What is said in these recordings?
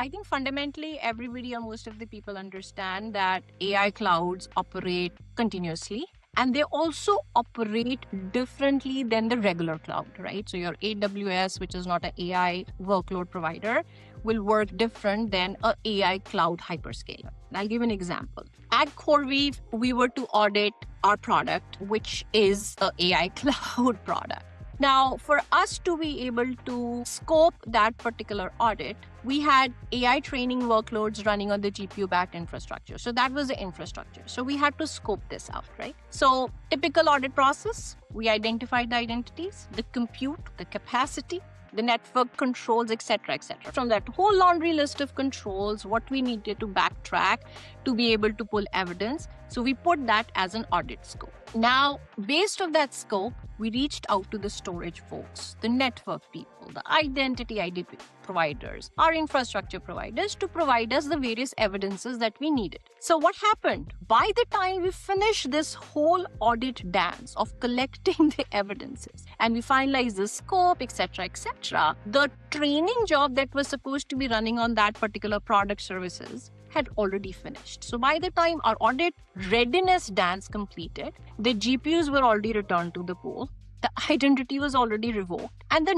I think fundamentally everybody or most of the people understand that AI clouds operate continuously and they also operate differently than the regular cloud, right? So your AWS, which is not an AI workload provider, will work different than a AI cloud hyperscaler. And I'll give an example. At CoreWeave, we were to audit our product, which is a AI cloud product. Now, for us to be able to scope that particular audit, we had AI training workloads running on the GPU backed infrastructure. So that was the infrastructure. So we had to scope this out, right? So typical audit process, we identified the identities, the compute, the capacity, the network controls, etc., etc. From that whole laundry list of controls, what we needed to backtrack to be able to pull evidence. So we put that as an audit scope. Now, based on that scope, we reached out to the storage folks, the network people, the identity ID providers, our infrastructure providers to provide us the various evidences that we needed. So what happened? By the time we finished this whole audit dance of collecting the evidences and we finalized the scope, etc., etc., the training job that was supposed to be running on that particular product services had already finished. So by the time our audit readiness dance completed, the GPUs were already returned to the pool, the identity was already revoked, and the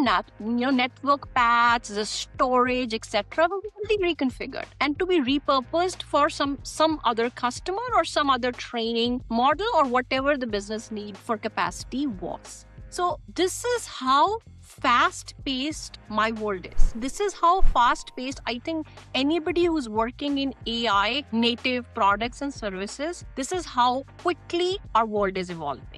network paths, the storage, etc., were already reconfigured and to be repurposed for some other customer or some other training model or whatever the business need for capacity was. So this is how fast-paced my world is. This is how fast-paced I think anybody who's working in AI native products and services, this is how quickly our world is evolving.